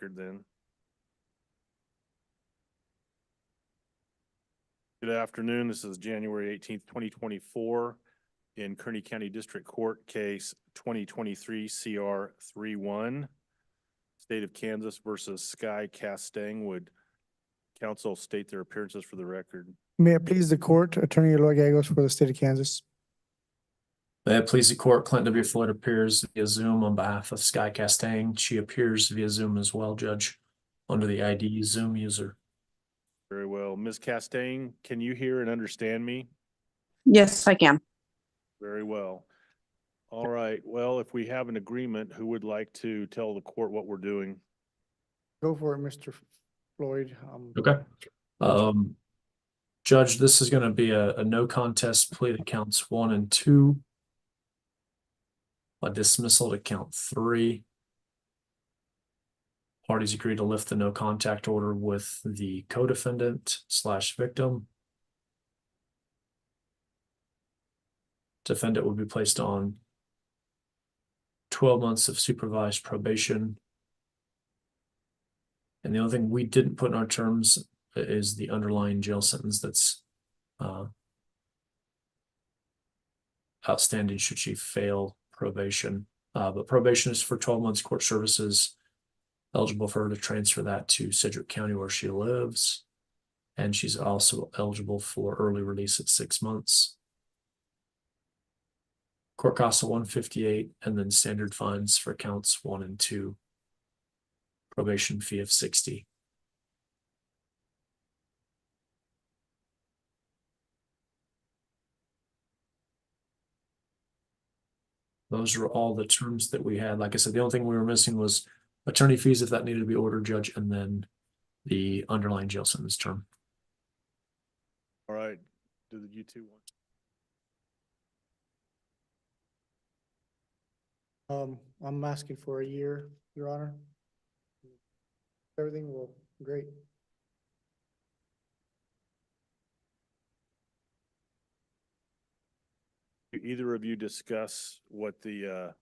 Then. Good afternoon. This is January 18th, 2024 in Kearney County District Court case 2023 CR 31. State of Kansas versus Sky Castang. Would counsel state their appearances for the record? May it please the court, Attorney Eloy Gallegos for the state of Kansas. May it please the court, Clint W. Floyd appears via Zoom on behalf of Sky Castang. She appears via Zoom as well, Judge, under the ID Zoom user. Very well. Ms. Castang, can you hear and understand me? Yes, I can. Very well. All right. Well, if we have an agreement, who would like to tell the court what we're doing? Go for it, Mr. Floyd. Okay. Judge, this is going to be a no contest plea to counts 1 and 2. A dismissal to count 3. Parties agree to lift the no contact order with the co-defendant / victim. Defendant will be placed on 12 months of supervised probation. And the only thing we didn't put in our terms is the underlying jail sentence that's outstanding should she fail probation. But probation is for 12 months court services, eligible for her to transfer that to Sedgwick County where she lives. And she's also eligible for early release at 6 months. Court costs of $158 and then standard fines for counts 1 and 2. Probation fee of $60. Those are all the terms that we had. Like I said, the only thing we were missing was attorney fees if that needed to be ordered, Judge, and then the underlying jail sentence term. All right. Do you two want? I'm asking for a year, Your Honor. Everything will great. Do either of you discuss what the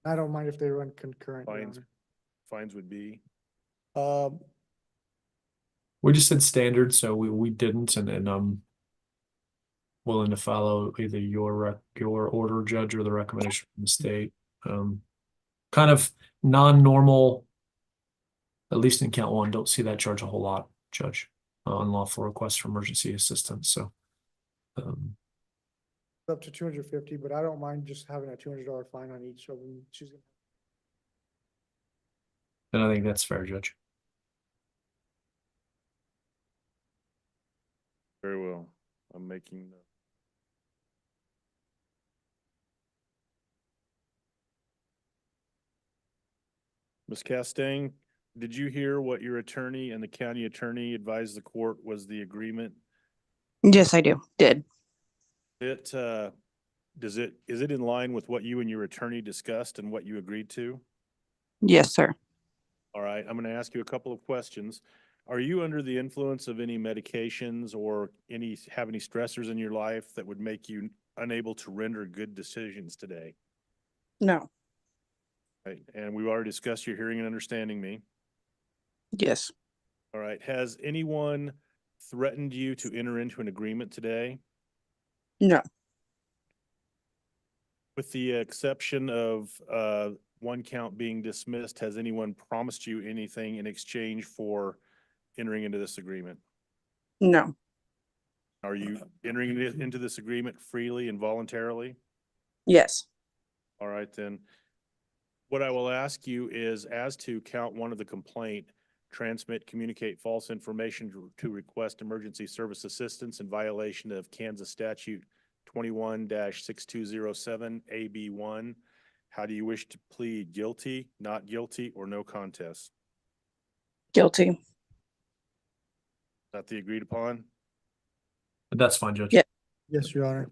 I don't mind if they run concurrent, Your fines would be? Honor. We just said standard, so we didn't, and I'm willing to follow either your order, Judge, or the recommendation from the state. Kind of non-normal, at least in count 1, don't see that charge a whole lot, Judge, unlawful request for emergency assistance. So Up to 250, but I don't mind just having a $200 fine on each of them. and I think that's fair, Judge. Very well. I'm making Ms. Castang, did you hear what your attorney and the county attorney advised the court was the agreement? Yes, I did. Is it in line with what you and your attorney discussed and what you agreed to? Yes, sir. All right, I'm going to ask you a couple of questions. Are you under the influence of any medications or have any stressors in your life that would make you unable to render good decisions today? No. Right, and we've already discussed your hearing and understanding me. Yes. All right, has anyone threatened you to enter into an agreement today? No. With the exception of one count being dismissed, has anyone promised you anything in exchange for entering into this agreement? No. Are you entering into this agreement freely and voluntarily? Yes. All right, then. What I will ask you is, as to count 1 of the complaint, transmit, communicate false information to request emergency service assistance in violation of Kansas statute 21-6207 AB1. How do you wish to plead? Guilty, not guilty, or no contest? Guilty. Is that the agreed upon? That's fine, Judge. Yeah. Yes, Your Honor.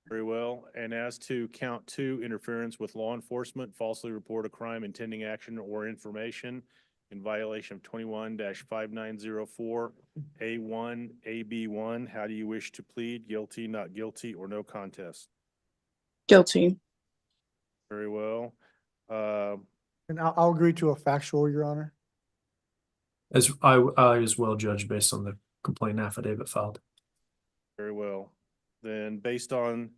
Very well. And as to count 2, interference with law enforcement, falsely report a crime, intending action or information in violation of 21-5904 A1, AB1. How do you wish to plead? Guilty, not guilty, or no contest? Guilty. Very well. And I'll agree to a factual, Your Honor. As I as well judge based on the complaint affidavit filed. Very well. Then based on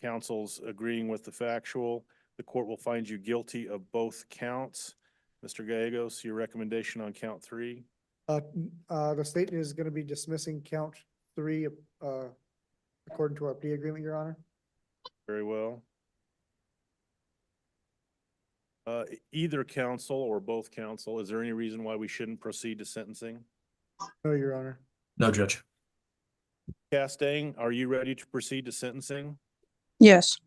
counsel's agreeing with the factual, the court will find you guilty of both counts. Mr. Gallegos, your recommendation on count 3? The state is gonna be dismissing count 3, according to our plea agreement, Your Honor. Very well. Either counsel or both counsel, is there any reason why we shouldn't proceed to sentencing? No, Your Honor. No, Judge. Castaigne, are you ready to proceed to sentencing? Yes.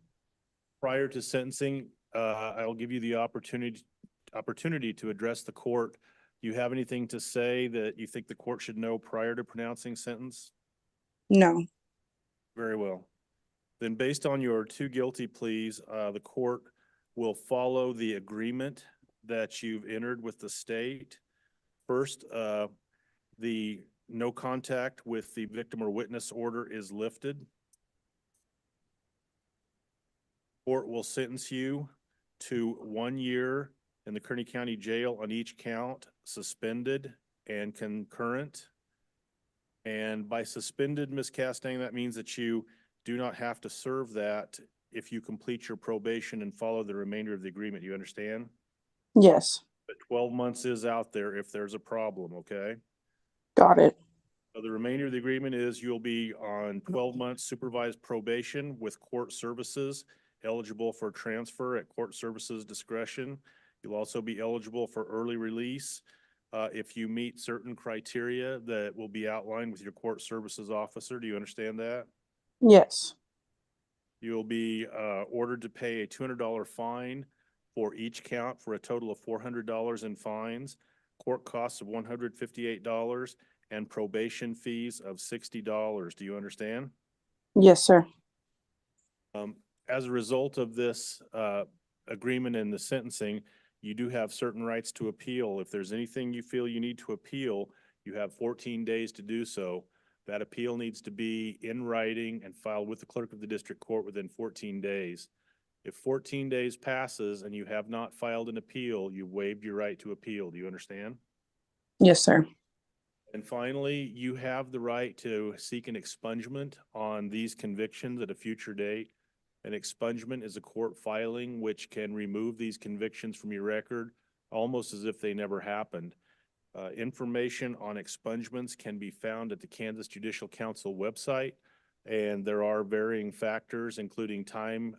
Prior to sentencing, I'll give you the opportunity to address the court. Do you have anything to say that you think the court should know prior to pronouncing sentence? No. Very well. Then based on your 2 guilty pleas, the court will follow the agreement that you've entered with the state. First, the no contact with the victim or witness order is lifted. Court will sentence you to 1 year in the Kearney County Jail on each count, suspended and concurrent. And by suspended, Ms. Castaigne, that means that you do not have to serve that if you complete your probation and follow the remainder of the agreement. You understand? Yes. But 12 months is out there if there's a problem, okay? Got it. So the remainder of the agreement is you'll be on 12 months supervised probation with court services, eligible for transfer at court services discretion. You'll also be eligible for early release if you meet certain criteria that will be outlined with your court services officer. Do you understand that? Yes. You'll be ordered to pay a $200 fine for each count for a total of $400 in fines, court costs of $158, and probation fees of $60. Do you understand? Yes, sir. As a result of this agreement and the sentencing, you do have certain rights to appeal. If there's anything you feel you need to appeal, you have 14 days to do so. That appeal needs to be in writing and filed with the clerk of the district court within 14 days. If 14 days passes and you have not filed an appeal, you've waived your right to appeal. Do you understand? Yes, sir. And finally, you have the right to seek an expungement on these convictions at a future date. An expungement is a court filing which can remove these convictions from your record almost as if they never happened. Information on expungements can be found at the Kansas Judicial Council website, and there are varying factors, including time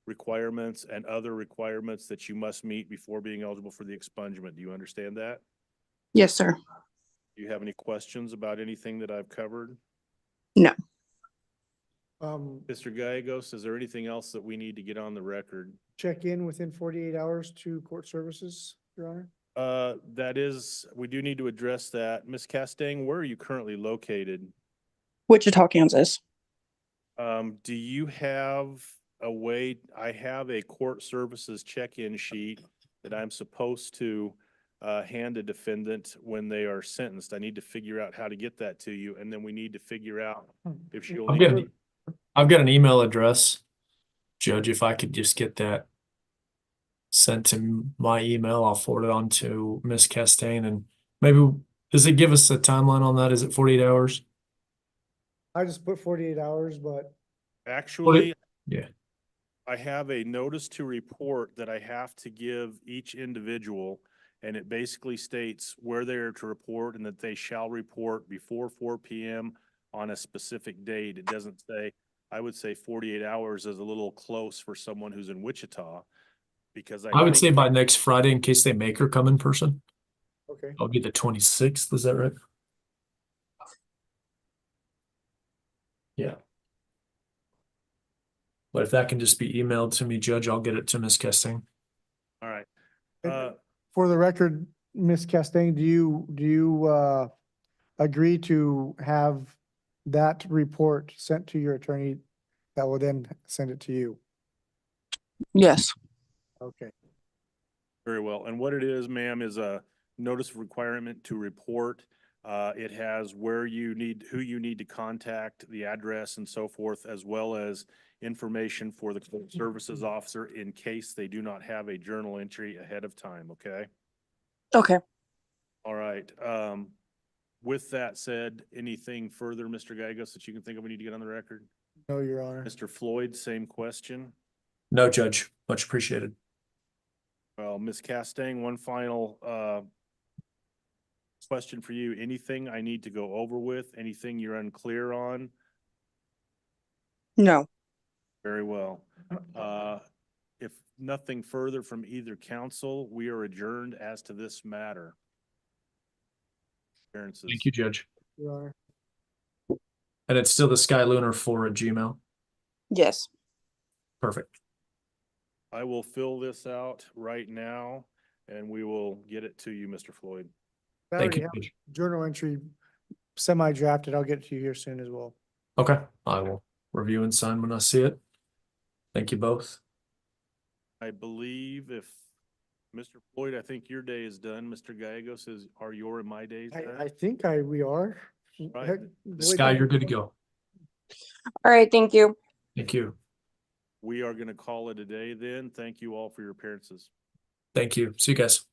requirements and other requirements that you must meet before being eligible for the expungement. Do you understand that? Yes, sir. Do you have any questions about anything that I've covered? No. Mr. Gallegos, is there anything else that we need to get on the record? Check in within 48 hours to court services, Your Honor. We do need to address that. Ms. Castaigne, where are you currently located? Wichita, Kansas. Do you have a way, I have a court services check-in sheet that I'm supposed to hand a defendant when they are sentenced. I need to figure out how to get that to you, and then we need to figure out if she'll. I've got an email address, Judge. If I could just get that sent to my email, I'll forward it on to Ms. Castaigne. And maybe, does it give us a timeline on that? Is it 48 hours? I just put 48 hours, but Actually, yeah, I have a notice to report that I have to give each individual, and it basically states where they are to report and that they shall report before 4 p.m. on a specific date. It doesn't say, I would say 48 hours is a little close for someone who's in Wichita, because I would say by next Friday in case they make her come in person. okay. It'll be the 26th. Is that right? Yeah. But if that can just be emailed to me, Judge, I'll get it to Ms. Castaigne. All right. For the record, Ms. Castaigne, do you agree to have that report sent to your attorney that will then send it to you? Yes. Okay. Very well. And what it is, ma'am, is a notice of requirement to report. It has who you need to contact, the address and so forth, as well as information for the court services officer in case they do not have a journal entry ahead of time, okay? Okay. All right. With that said, anything further, Mr. Gagos, that you can think of we need to get on the record? No, Your Honor. Mr. Floyd, same question. No, Judge. Much appreciated. Well, Ms. Castaigne, one final question for you. Anything I need to go over with? Anything you're unclear on? No. Very well. If nothing further from either counsel, we are adjourned as to this matter. Appearances. Thank you, Judge. Your Honor. And it's still the skylunar4@gmail. Yes. Perfect. I will fill this out right now and we will get it to you, Mr. Floyd. I Thank already you, have Judge. journal entry semi-drafted. I'll get it to you here soon as well. Okay, I will review and sign when I see it. Thank you both. I believe if, Mr. Floyd, I think your day is done. Mr. Gallegos, are your and my days I done? think we are. Right. Heck, Sky, you're good to go. All right. Thank you. Thank you. We are going to call it a day then. Thank you all for your appearances. Thank you. See you guys.